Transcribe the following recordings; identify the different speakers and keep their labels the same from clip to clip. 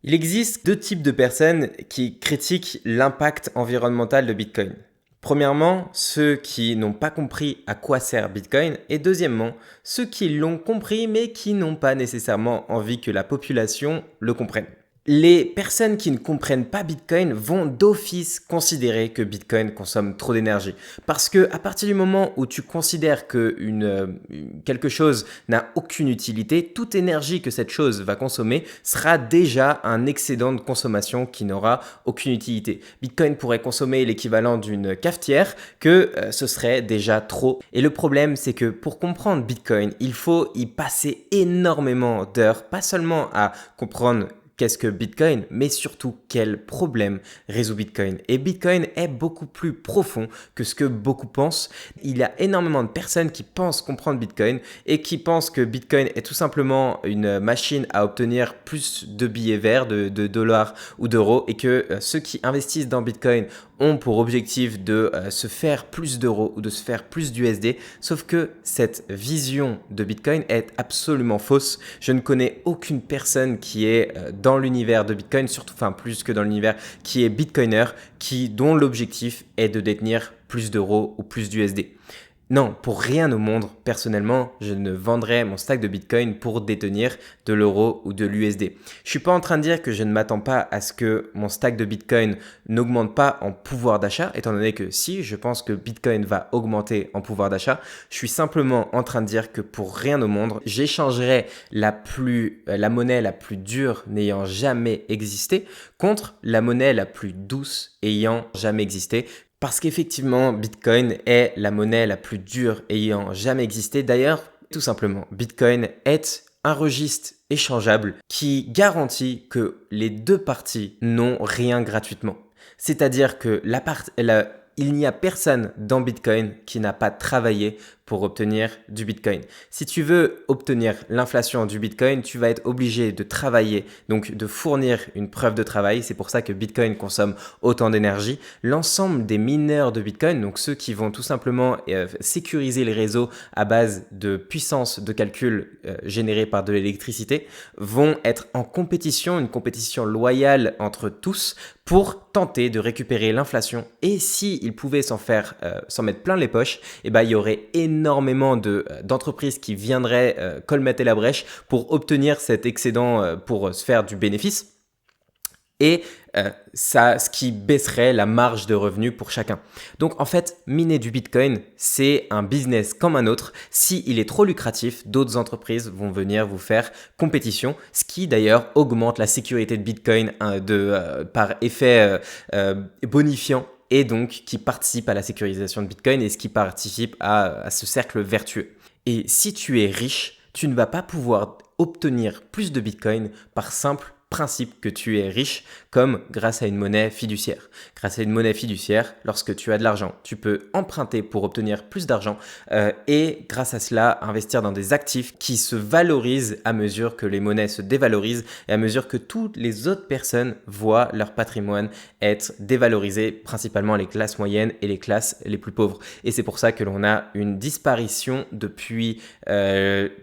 Speaker 1: Il existe deux types de personnes qui critiquent l'impact environnemental de Bitcoin. Premièrement, ceux qui n'ont pas compris à quoi sert Bitcoin et deuxièmement, ceux qui l'ont compris mais qui n'ont pas nécessairement envie que la population le comprenne. Les personnes qui ne comprennent pas Bitcoin vont d'office considérer que Bitcoin consomme trop d'énergie. Parce que à partir du moment où tu considères que quelque chose n'a aucune utilité, toute énergie que cette chose va consommer sera déjà un excédent de consommation qui n'aura aucune utilité. Bitcoin pourrait consommer l'équivalent d'une cafetière, que ce serait déjà trop. Et le problème, c'est que pour comprendre Bitcoin, il faut y passer énormément d'heures, pas seulement à comprendre qu'est-ce que Bitcoin, mais surtout quel problème résout Bitcoin. Et Bitcoin est beaucoup plus profond que ce que beaucoup pensent. Il y a énormément de personnes qui pensent comprendre Bitcoin et qui pensent que Bitcoin est tout simplement une machine à obtenir plus de billets verts, de dollars ou d'euros, et que ceux qui investissent dans Bitcoin ont pour objectif de se faire plus d'euros ou de se faire plus d'USD. Sauf que cette vision de Bitcoin est absolument fausse. Je ne connais aucune personne qui est dans l'univers de Bitcoin, surtout, enfin plus que dans l'univers, qui est Bitcoiner, dont l'objectif est de détenir plus d'euros ou plus d'USD. Non, pour rien au monde, personnellement, je ne vendrais mon stack de Bitcoin pour détenir de l'euro ou de l'USD. Je suis pas en train de dire que je ne m'attends pas à ce que mon stack de Bitcoin n'augmente pas en pouvoir d'achat, étant donné que si je pense que Bitcoin va augmenter en pouvoir d'achat, je suis simplement en train de dire que pour rien au monde, j'échangerais la monnaie la plus dure n'ayant jamais existé contre la monnaie la plus douce ayant jamais existé. Parce qu'effectivement, Bitcoin est la monnaie la plus dure ayant jamais existé. D'ailleurs, tout simplement, Bitcoin est un registre échangeable qui garantit que les deux parties n'ont rien gratuitement. C'est-à-dire que il n'y a personne dans Bitcoin qui n'a pas travaillé pour obtenir du Bitcoin. Si tu veux obtenir l'inflation du Bitcoin, tu vas être obligé de travailler, donc de fournir une preuve de travail. C'est pour ça que Bitcoin consomme autant d'énergie. L'ensemble des mineurs de Bitcoin, donc ceux qui vont tout simplement sécuriser les réseaux à base de puissance de calcul générée par de l'électricité, vont être en compétition, une compétition loyale entre tous pour tenter de récupérer l'inflation. Et s'ils pouvaient s'en mettre plein les poches, il y aurait énormément d'entreprises qui viendraient colmater la brèche pour obtenir cet excédent pour se faire du bénéfice. Et ce qui baisserait la marge de revenus pour chacun. Donc en fait, miner du Bitcoin, c'est un business comme un autre. S'il est trop lucratif, d'autres entreprises vont venir vous faire compétition, ce qui d'ailleurs augmente la sécurité de Bitcoin par effet bonifiant et donc qui participe à la sécurisation de Bitcoin et ce qui participe à ce cercle vertueux. Et si tu es riche, tu ne vas pas pouvoir obtenir plus de Bitcoin par simple principe que tu es riche, comme grâce à une monnaie fiduciaire. Grâce à une monnaie fiduciaire, lorsque tu as de l'argent, tu peux emprunter pour obtenir plus d'argent et grâce à cela, investir dans des actifs qui se valorisent à mesure que les monnaies se dévalorisent et à mesure que toutes les autres personnes voient leur patrimoine être dévalorisé, principalement les classes moyennes et les classes les plus pauvres. Et c'est pour ça que l'on a une disparition depuis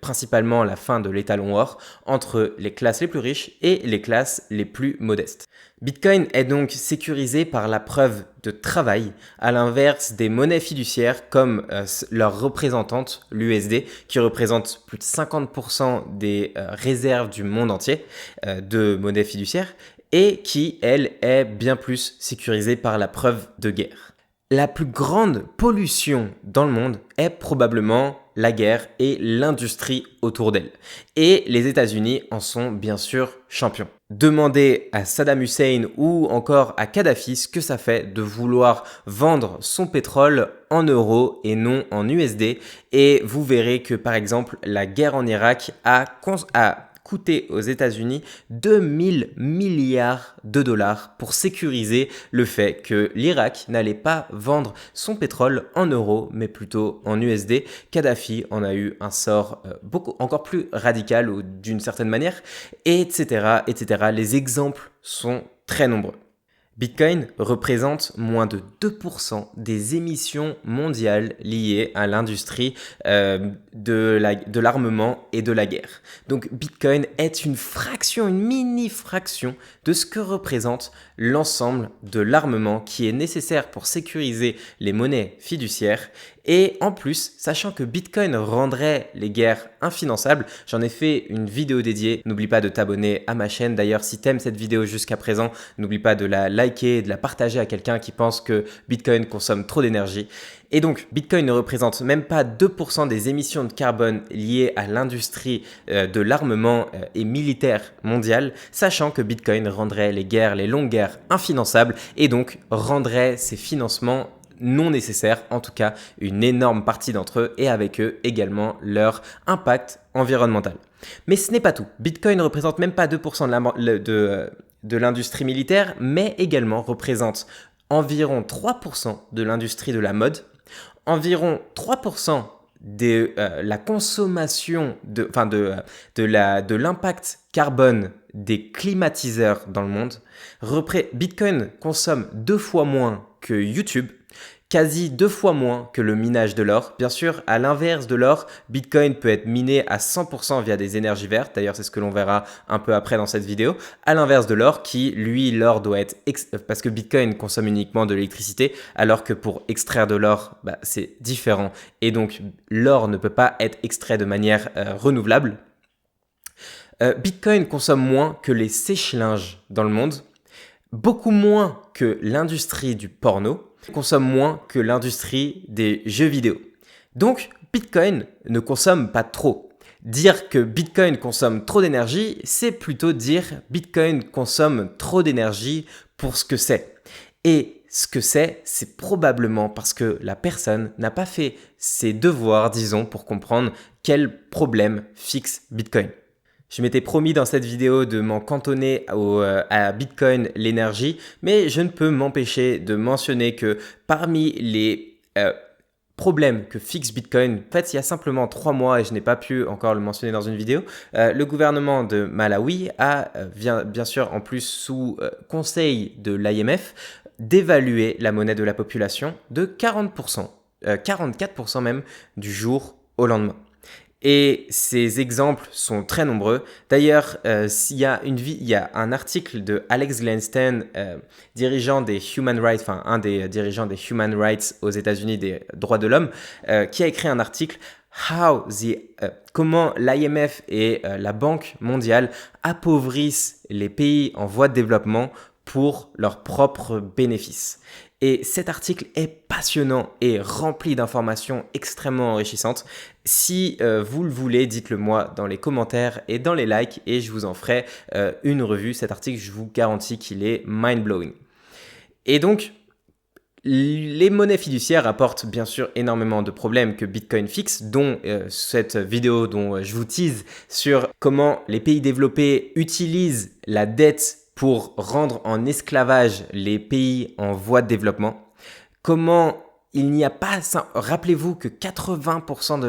Speaker 1: principalement la fin de l'étalon or entre les classes les plus riches et les classes les plus modestes. Bitcoin est donc sécurisé par la preuve de travail, à l'inverse des monnaies fiduciaires comme leur représentante, l'USD, qui représente plus de 50% des réserves du monde entier de monnaie fiduciaire et qui, elle, est bien plus sécurisée par la preuve de guerre. La plus grande pollution dans le monde est probablement la guerre et l'industrie autour d'elle. Et les États-Unis en sont bien sûr champions. Demandez à Saddam Hussein ou encore à Kadhafi ce que ça fait de vouloir vendre son pétrole en euros et non en USD. Et vous verrez que par exemple la guerre en Irak a coûté aux États-Unis 2000 milliards de dollars pour sécuriser le fait que l'Irak n'allait pas vendre son pétrole en euros, mais plutôt en USD. Kadhafi en a eu un sort encore plus radical ou d'une certaine manière, etc., etc. Les exemples sont très nombreux. Bitcoin représente moins de 2% des émissions mondiales liées à l'industrie de l'armement et de la guerre. Donc Bitcoin est une fraction, une mini-fraction de ce que représente l'ensemble de l'armement qui est nécessaire pour sécuriser les monnaies fiduciaires. Et en plus, sachant que Bitcoin rendrait les guerres infinançables, j'en ai fait une vidéo dédiée. N'oublie pas de t'abonner à ma chaîne. D'ailleurs, si tu aimes cette vidéo jusqu'à présent, n'oublie pas de la liker et de la partager à quelqu'un qui pense que Bitcoin consomme trop d'énergie. Et donc, Bitcoin ne représente même pas 2% des émissions de carbone liées à l'industrie de l'armement et militaire mondial, sachant que Bitcoin rendrait les guerres, les longues guerres infinançables et donc rendrait ces financements non nécessaires, en tout cas une énorme partie d'entre eux, et avec eux également leur impact environnemental. Mais ce n'est pas tout. Bitcoin ne représente même pas 2% de l'industrie militaire, mais également représente environ 3% de l'industrie de la mode, environ 3% de la consommation, de l'impact carbone des climatiseurs dans le monde. Bitcoin consomme 2 fois moins que YouTube, quasi 2 fois moins que le minage de l'or. Bien sûr, à l'inverse de l'or, Bitcoin peut être miné à 100% via des énergies vertes. D'ailleurs, c'est ce que l'on verra un peu après dans cette vidéo. À l'inverse de l'or, l'or doit être... parce que Bitcoin consomme uniquement de l'électricité, alors que pour extraire de l'or, c'est différent. Et donc, l'or ne peut pas être extrait de manière renouvelable. Bitcoin consomme moins que les sèche-linges dans le monde, beaucoup moins que l'industrie du porno, consomme moins que l'industrie des jeux vidéo. Donc, Bitcoin ne consomme pas trop. Dire que Bitcoin consomme trop d'énergie, c'est plutôt dire Bitcoin consomme trop d'énergie pour ce que c'est. Et ce que c'est probablement parce que la personne n'a pas fait ses devoirs, disons, pour comprendre quel problème fixe Bitcoin. Je m'étais promis dans cette vidéo de m'en cantonner à Bitcoin, l'énergie, mais je ne peux m'empêcher de mentionner que parmi les problèmes que fixe Bitcoin, en fait, il y a simplement 3 mois, et je n'ai pas pu encore le mentionner dans une vidéo, le gouvernement de Malawi a, bien sûr, en plus sous conseil de l'IMF, d'évaluer la monnaie de la population de 40%, 44% même, du jour au lendemain. Et ces exemples sont très nombreux. D'ailleurs, il y a un article de Alex Glenstein, dirigeant des Human Rights, enfin un des dirigeants des Human Rights aux États-Unis des droits de l'homme, qui a écrit un article comment l'IMF et la Banque mondiale appauvrissent les pays en voie de développement pour leurs propres bénéfices. Et cet article est passionnant et rempli d'informations extrêmement enrichissantes. Si vous le voulez, dites-le moi dans les commentaires et dans les likes et je vous en ferai une revue. Cet article, je vous garantis qu'il est mind-blowing. Et donc, les monnaies fiduciaires apportent bien sûr énormément de problèmes que Bitcoin fixe, dont cette vidéo dont je vous tease sur comment les pays développés utilisent la dette pour rendre en esclavage les pays en voie de développement. Comment il n'y a pas... Rappelez-vous que 80%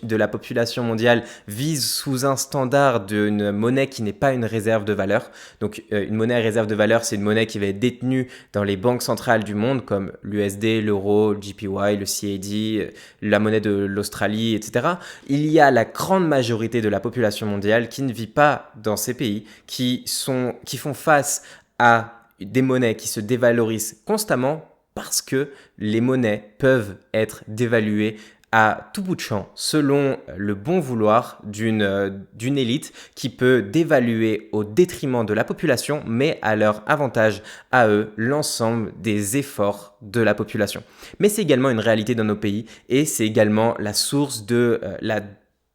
Speaker 1: de la population mondiale vise sous un standard d'une monnaie qui n'est pas une réserve de valeur. Donc une monnaie réserve de valeur, c'est une monnaie qui va être détenue dans les banques centrales du monde comme l'USD, l'euro, le JPY, le CAD, la monnaie de l'Australie, etc. Il y a la grande majorité de la population mondiale qui ne vit pas dans ces pays, qui font face à des monnaies qui se dévalorisent constamment parce que les monnaies peuvent être dévaluées à tout bout de champ selon le bon vouloir d'une élite qui peut dévaluer au détriment de la population, mais à leur avantage à eux l'ensemble des efforts de la population. Mais c'est également une réalité dans nos pays et c'est également la source de la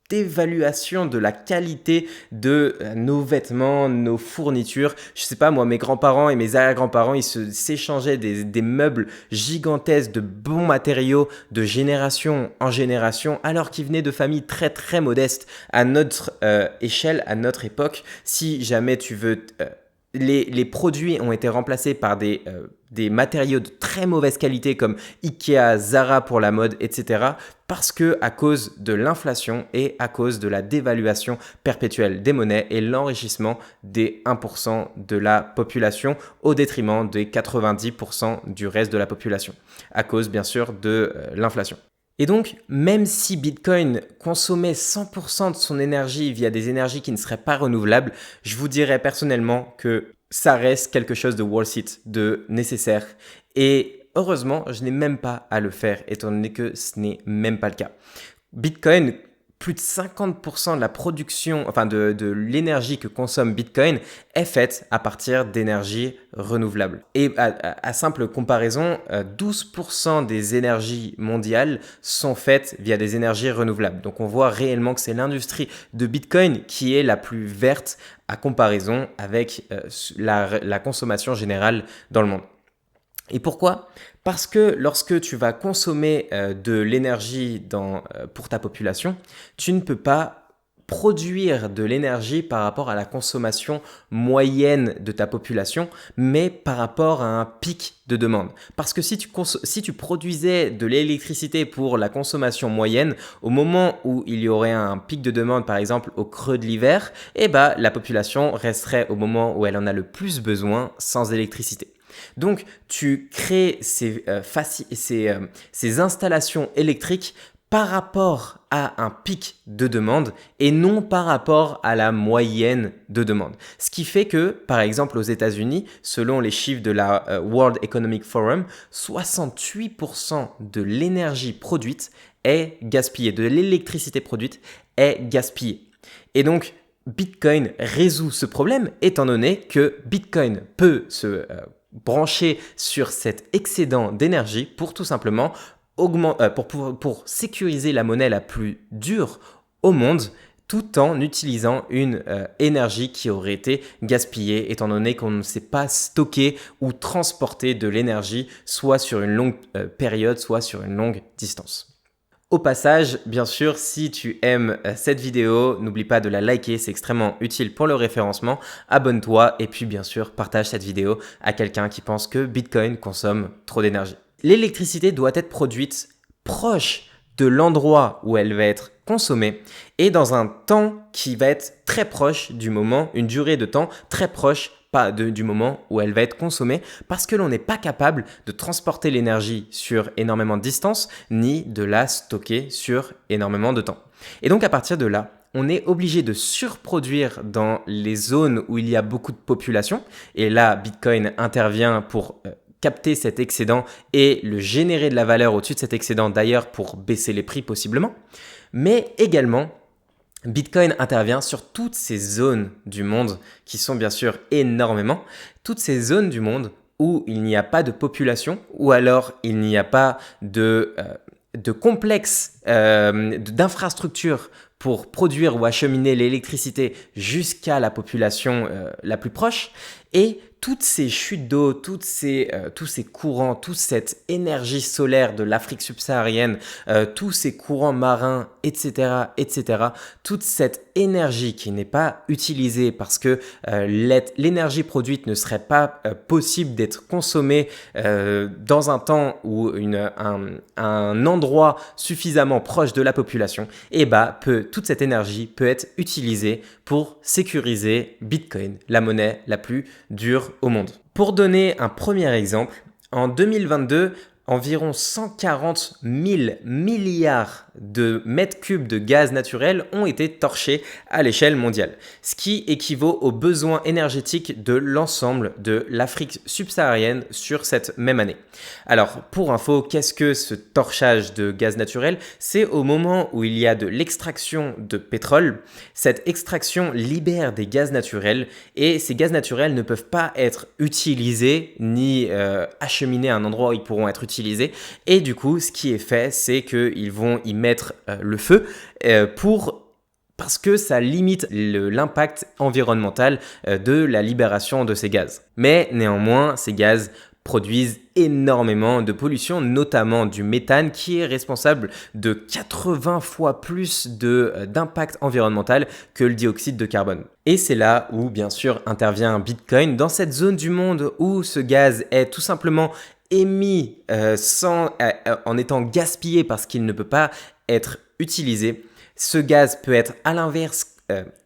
Speaker 1: d'évaluation de la qualité de nos vêtements, nos fournitures. Je sais pas, moi, mes grands-parents et mes arrière-grands-parents, ils s'échangeaient des meubles gigantesques de bons matériaux de génération en génération, alors qu'ils venaient de familles très très modestes à notre échelle, à notre époque. Si jamais tu veux... Les produits ont été remplacés par des matériaux de très mauvaise qualité comme Ikea, Zara pour la mode, etc. parce que à cause de l'inflation et à cause de la dévaluation perpétuelle des monnaies et l'enrichissement des 1% de la population au détriment des 90% du reste de la population, à cause bien sûr de l'inflation. Et donc, même si Bitcoin consommait 100% de son énergie via des énergies qui ne seraient pas renouvelables, je vous dirais personnellement que ça reste quelque chose de worth it, de nécessaire. Et heureusement, je n'ai même pas à le faire, étant donné que ce n'est même pas le cas. Bitcoin, plus de 50% de la production, enfin de l'énergie que consomme Bitcoin est faite à partir d'énergie renouvelable. Et à simple comparaison, 12% des énergies mondiales sont faites via des énergies renouvelables. Donc on voit réellement que c'est l'industrie de Bitcoin qui est la plus verte à comparaison avec la consommation générale dans le monde. Et pourquoi ? Parce que lorsque tu vas consommer de l'énergie pour ta population, tu ne peux pas produire de l'énergie par rapport à la consommation moyenne de ta population, mais par rapport à un pic de demande. Parce que si tu produisais de l'électricité pour la consommation moyenne, au moment où il y aurait un pic de demande, par exemple au creux de l'hiver, la population resterait au moment où elle en a le plus besoin sans électricité. Donc, tu crées ces installations électriques par rapport à un pic de demande et non par rapport à la moyenne de demande. Ce qui fait que, par exemple, aux États-Unis, selon les chiffres de la World Economic Forum, 68% de l'énergie produite est gaspillée, de l'électricité produite est gaspillée. Et donc, Bitcoin résout ce problème étant donné que Bitcoin peut se brancher sur cet excédent d'énergie pour tout simplement pour sécuriser la monnaie la plus dure au monde tout en utilisant une énergie qui aurait été gaspillée étant donné qu'on ne sait pas stocker ou transporter de l'énergie soit sur une longue période, soit sur une longue distance. Au passage, bien sûr, si tu aimes cette vidéo, n'oublie pas de la liker, c'est extrêmement utile pour le référencement. Abonne-toi et puis bien sûr, partage cette vidéo à quelqu'un qui pense que Bitcoin consomme trop d'énergie. L'électricité doit être produite proche de l'endroit où elle va être consommée et dans un temps qui va être très proche du moment, une durée de temps très proche du moment où elle va être consommée parce que l'on n'est pas capable de transporter l'énergie sur énormément de distance ni de la stocker sur énormément de temps. Et donc à partir de là, on est obligé de surproduire dans les zones où il y a beaucoup de population et là Bitcoin intervient pour capter cet excédent et le générer de la valeur au-dessus de cet excédent d'ailleurs pour baisser les prix possiblement, mais également Bitcoin intervient sur toutes ces zones du monde, qui sont bien sûr énormément, toutes ces zones du monde où il n'y a pas de population, ou alors il n'y a pas de complexe d'infrastructures pour produire ou acheminer l'électricité jusqu'à la population la plus proche, et toutes ces chutes d'eau, tous ces courants, toute cette énergie solaire de l'Afrique subsaharienne, tous ces courants marins, etc., toute cette énergie qui n'est pas utilisée parce que l'énergie produite ne serait pas possible d'être consommée dans un temps ou un endroit suffisamment proche de la population, toute cette énergie peut être utilisée pour sécuriser Bitcoin, la monnaie la plus dure au monde. Pour donner un premier exemple, en 2022, environ 140 000 milliards de mètres cubes de gaz naturel ont été torchés à l'échelle mondiale, ce qui équivaut aux besoins énergétiques de l'ensemble de l'Afrique subsaharienne sur cette même année. Alors, pour info, qu'est-ce que ce torchage de gaz naturel ? C'est au moment où il y a de l'extraction de pétrole. Cette extraction libère des gaz naturels et ces gaz naturels ne peuvent pas être utilisés ni acheminés à un endroit où ils pourront être utilisés. Et du coup, ce qui est fait, c'est qu'ils vont y mettre le feu parce que ça limite l'impact environnemental de la libération de ces gaz. Mais néanmoins, ces gaz produisent énormément de pollution, notamment du méthane qui est responsable de 80 fois plus d'impact environnemental que le dioxyde de carbone. Et c'est là où bien sûr intervient Bitcoin, dans cette zone du monde où ce gaz est tout simplement émis en étant gaspillé parce qu'il ne peut pas être utilisé, ce gaz peut être à l'inverse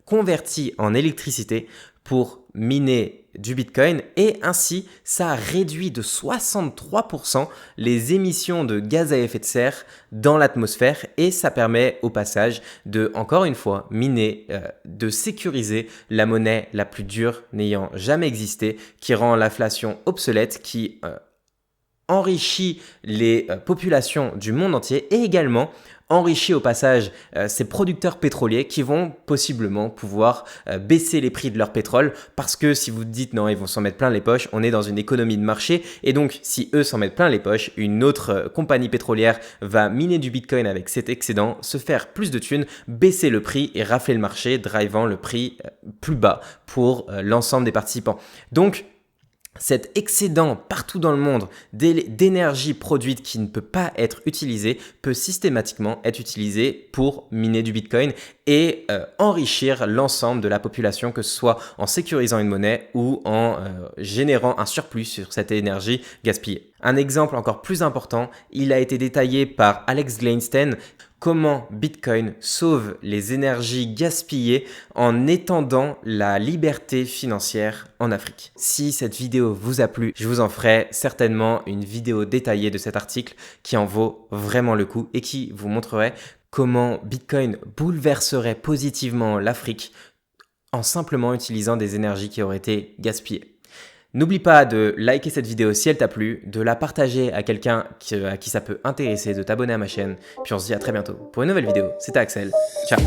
Speaker 1: converti en électricité pour miner du Bitcoin et ainsi ça réduit de 63% les émissions de gaz à effet de serre dans l'atmosphère et ça permet au passage de, encore une fois, miner, de sécuriser la monnaie la plus dure n'ayant jamais existé, qui rend l'inflation obsolète, qui enrichit les populations du monde entier et également enrichit au passage ces producteurs pétroliers qui vont possiblement pouvoir baisser les prix de leur pétrole parce que si vous dites non, ils vont s'en mettre plein les poches, on est dans une économie de marché et donc si eux s'en mettent plein les poches, une autre compagnie pétrolière va miner du Bitcoin avec cet excédent, se faire plus de thunes, baisser le prix et rafler le marché, drivant le prix plus bas pour l'ensemble des participants. Donc, cet excédent partout dans le monde d'énergie produite qui ne peut pas être utilisée peut systématiquement être utilisé pour miner du Bitcoin et enrichir l'ensemble de la population, que ce soit en sécurisant une monnaie ou en générant un surplus sur cette énergie gaspillée. Un exemple encore plus important, il a été détaillé par Alex Gladstein, comment Bitcoin sauve les énergies gaspillées en étendant la liberté financière en Afrique. Si cette vidéo vous a plu, je vous en ferai certainement une vidéo détaillée de cet article qui en vaut vraiment le coup et qui vous montrerait comment Bitcoin bouleverserait positivement l'Afrique en simplement utilisant des énergies qui auraient été gaspillées. N'oublie pas de liker cette vidéo si elle t'a plu, de la partager à quelqu'un à qui ça peut intéresser, de t'abonner à ma chaîne. Puis on se dit à très bientôt pour une nouvelle vidéo. C'était Axel. Ciao.